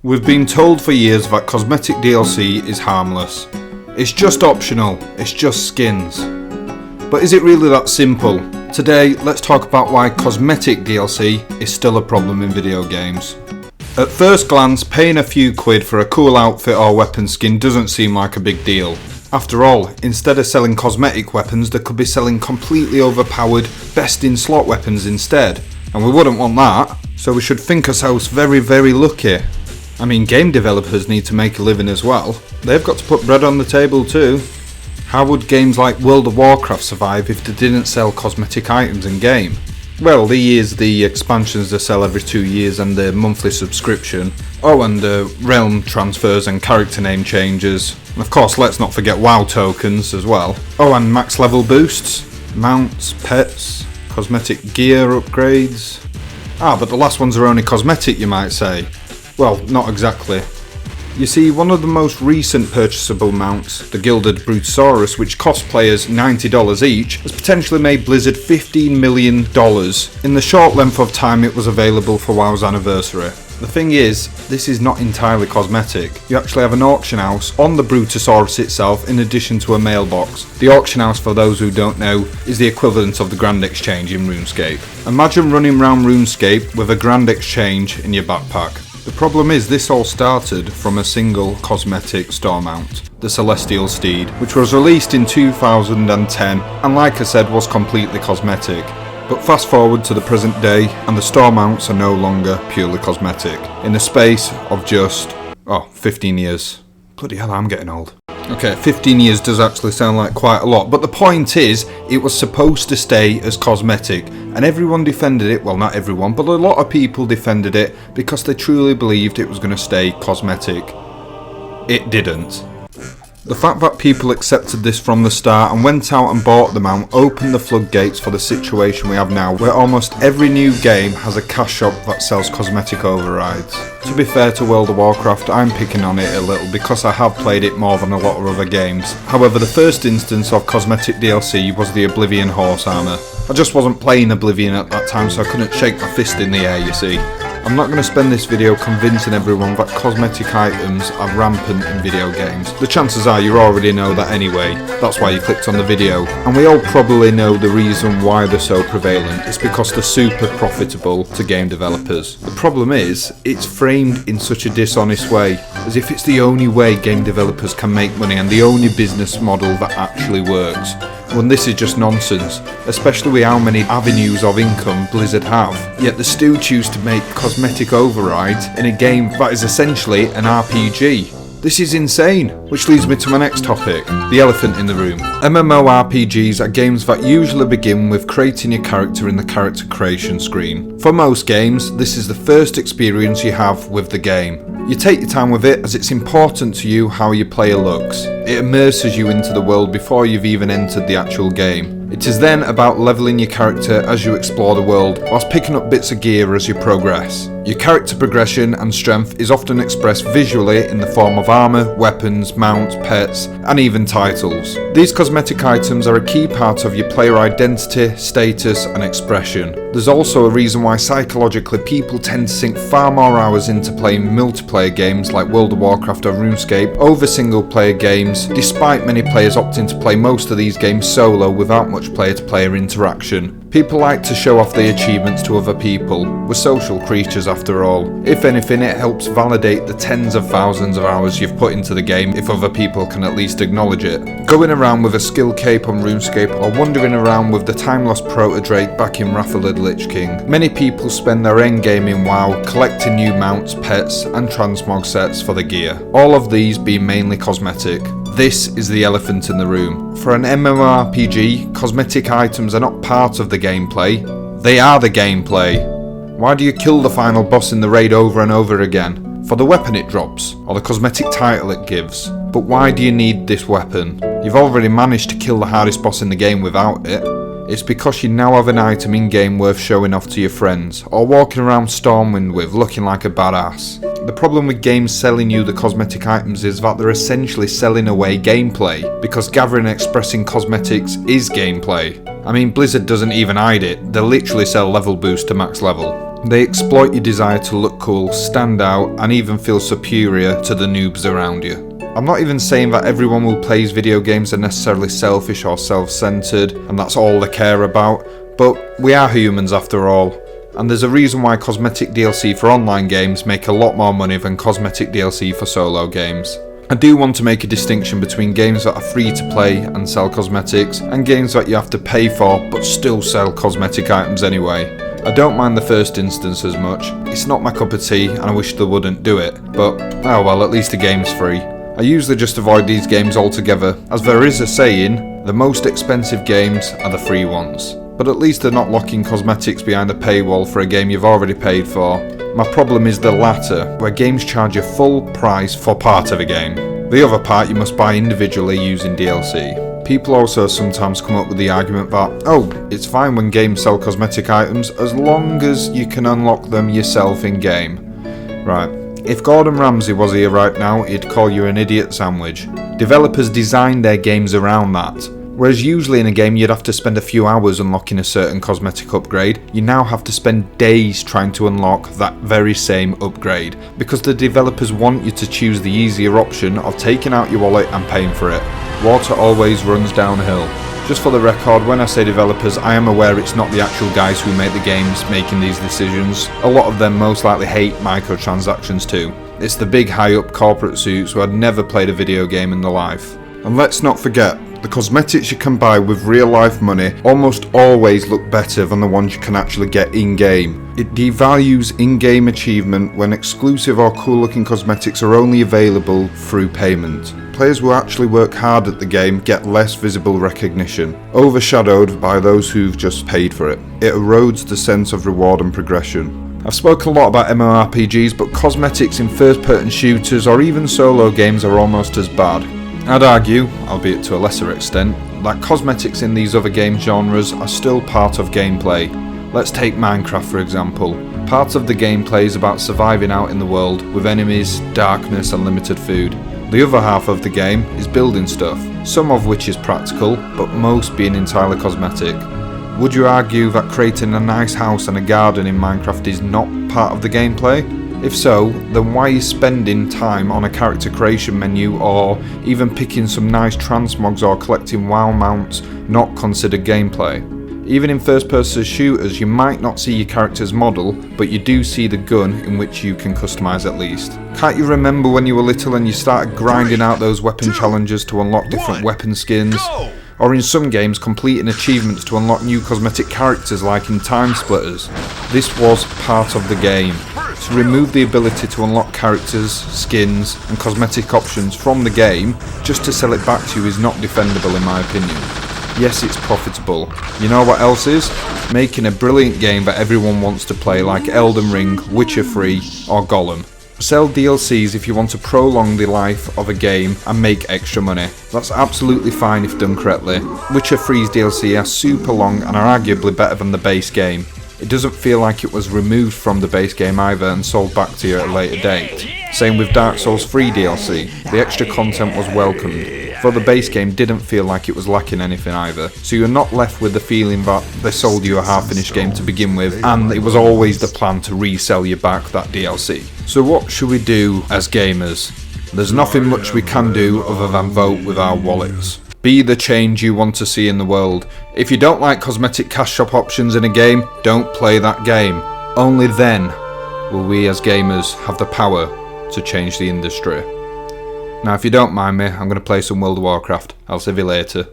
We've been told for years that cosmetic DLC is harmless. It's just optional, it's just skins. But is it really that simple? Today, let's talk about why cosmetic DLC is still a problem in video games. At first glance, paying a few quid for a cool outfit or weapon skin doesn't seem like a big deal. After all, instead of selling cosmetic weapons, they could be selling completely overpowered, best-in-slot weapons instead. And we wouldn't want that, so we should think ourselves very, very lucky. I mean, game developers need to make a living as well. They've got to put bread on the table too. How would games like World of Warcraft survive if they didn't sell cosmetic items in-game? Well, there's the expansions they sell every 2 years and the monthly subscription. Oh, and the realm transfers and character name changes. And of course, let's not forget WoW tokens as well. Oh, and max level boosts, mounts, pets, cosmetic gear upgrades. Ah, but the last ones are only cosmetic, you might say. Well, not exactly. You see, one of the most recent purchasable mounts, the Gilded Brutosaurus, which cost players $90 each, has potentially made Blizzard $15 million in the short length of time it was available for WoW's anniversary. The thing is, this is not entirely cosmetic. You actually have an auction house on the Brutosaurus itself in addition to a mailbox. The auction house, for those who don't know, is the equivalent of the Grand Exchange in RuneScape. Imagine running around RuneScape with a Grand Exchange in your backpack. The problem is this all started from a single cosmetic store mount, the Celestial Steed, which was released in 2010 and like I said was completely cosmetic. But fast forward to the present day and the store mounts are no longer purely cosmetic, in the space of just, 15 years. Bloody hell, I'm getting old. Okay, 15 years does actually sound like quite a lot, but the point is, it was supposed to stay as cosmetic, and everyone defended it, well not everyone, but a lot of people defended it because they truly believed it was going to stay cosmetic. It didn't. The fact that people accepted this from the start and went out and bought the mount opened the floodgates for the situation we have now, where almost every new game has a cash shop that sells cosmetic overrides. To be fair to World of Warcraft, I'm picking on it a little because I have played it more than a lot of other games. However, the first instance of cosmetic DLC was the Oblivion horse armour. I just wasn't playing Oblivion at that time, so I couldn't shake my fist in the air, you see. I'm not going to spend this video convincing everyone that cosmetic items are rampant in video games. The chances are you already know that anyway, that's why you clicked on the video. And we all probably know the reason why they're so prevalent. It's because they're super profitable to game developers. The problem is, it's framed in such a dishonest way, as if it's the only way game developers can make money and the only business model that actually works. When this is just nonsense, especially with how many avenues of income Blizzard have. Yet they still choose to make cosmetic overrides in a game that is essentially an RPG. This is insane, which leads me to my next topic, the elephant in the room. MMORPGs are games that usually begin with creating your character in the character creation screen. For most games, this is the first experience you have with the game. You take your time with it as it's important to you how your player looks. It immerses you into the world before you've even entered the actual game. It is then about leveling your character as you explore the world, whilst picking up bits of gear as you progress. Your character progression and strength is often expressed visually in the form of armour, weapons, mounts, pets, and even titles. These cosmetic items are a key part of your player identity, status, and expression. There's also a reason why psychologically people tend to sink far more hours into playing multiplayer games like World of Warcraft or RuneScape over single player games, despite many players opting to play most of these games solo without much player-to-player interaction. People like to show off their achievements to other people. We're social creatures after all. If anything, it helps validate the tens of thousands of hours you've put into the game if other people can at least acknowledge it. Going around with a skill cape on RuneScape or wandering around with the time-lost proto-drake back in Wrath of the Lich King. Many people spend their endgame in WoW collecting new mounts, pets and transmog sets for the gear. All of these being mainly cosmetic. This is the elephant in the room. For an MMORPG, cosmetic items are not part of the gameplay, they are the gameplay. Why do you kill the final boss in the raid over and over again? For the weapon it drops, or the cosmetic title it gives. But why do you need this weapon? You've already managed to kill the hardest boss in the game without it. It's because you now have an item in game worth showing off to your friends, or walking around Stormwind with looking like a badass. The problem with games selling you the cosmetic items is that they're essentially selling away gameplay, because gathering and expressing cosmetics is gameplay. I mean, Blizzard doesn't even hide it, they literally sell level boost to max level. They exploit your desire to look cool, stand out, and even feel superior to the noobs around you. I'm not even saying that everyone who plays video games are necessarily selfish or self-centered, and that's all they care about, but we are humans after all. And there's a reason why cosmetic DLC for online games make a lot more money than cosmetic DLC for solo games. I do want to make a distinction between games that are free to play and sell cosmetics, and games that you have to pay for but still sell cosmetic items anyway. I don't mind the first instance as much. It's not my cup of tea and I wish they wouldn't do it, but oh well, at least the game's free. I usually just avoid these games altogether, as there is a saying, the most expensive games are the free ones. But at least they're not locking cosmetics behind a paywall for a game you've already paid for. My problem is the latter, where games charge you full price for part of a game. The other part you must buy individually using DLC. People also sometimes come up with the argument that, oh, it's fine when games sell cosmetic items as long as you can unlock them yourself in game. Right, if Gordon Ramsay was here right now, he'd call you an idiot sandwich. Developers designed their games around that. Whereas usually in a game you'd have to spend a few hours unlocking a certain cosmetic upgrade, you now have to spend days trying to unlock that very same upgrade, because the developers want you to choose the easier option of taking out your wallet and paying for it. Water always runs downhill. Just for the record, when I say developers, I am aware it's not the actual guys who make the games making these decisions. A lot of them most likely hate microtransactions too. It's the big high up corporate suits who had never played a video game in their life. And let's not forget, the cosmetics you can buy with real life money almost always look better than the ones you can actually get in-game. It devalues in-game achievement when exclusive or cool looking cosmetics are only available through payment. Players who actually work hard at the game get less visible recognition, overshadowed by those who've just paid for it. It erodes the sense of reward and progression. I've spoken a lot about MMORPGs, but cosmetics in first-person shooters or even solo games are almost as bad. I'd argue, albeit to a lesser extent, that cosmetics in these other game genres are still part of gameplay. Let's take Minecraft for example. Part of the gameplay is about surviving out in the world with enemies, darkness and limited food. The other half of the game is building stuff, some of which is practical, but most being entirely cosmetic. Would you argue that creating a nice house and a garden in Minecraft is not part of the gameplay? If so, then why are you spending time on a character creation menu or even picking some nice transmogs or collecting WoW mounts not considered gameplay? Even in first person shooters you might not see your character's model, but you do see the gun in which you can customise at least. Can't you remember when you were little and you started grinding out those weapon challenges to unlock different weapon skins? Or in some games completing achievements to unlock new cosmetic characters like in Time Splitters. This was part of the game. To remove the ability to unlock characters, skins and cosmetic options from the game just to sell it back to you is not defendable in my opinion. Yes, it's profitable. You know what else is? Making a brilliant game that everyone wants to play like Elden Ring, Witcher 3 or Gollum. Sell DLCs if you want to prolong the life of a game and make extra money. That's absolutely fine if done correctly. Witcher 3's DLC are super long and are arguably better than the base game. It doesn't feel like it was removed from the base game either and sold back to you at a later date. Same with Dark Souls 3 DLC, the extra content was welcomed, though the base game didn't feel like it was lacking anything either, so you're not left with the feeling that they sold you a half-finished game to begin with and it was always the plan to resell you back that DLC. So what should we do as gamers? There's nothing much we can do other than vote with our wallets. Be the change you want to see in the world. If you don't like cosmetic cash shop options in a game, don't play that game. Only then will we as gamers have the power to change the industry. Now if you don't mind me, I'm going to play some World of Warcraft. I'll see you later.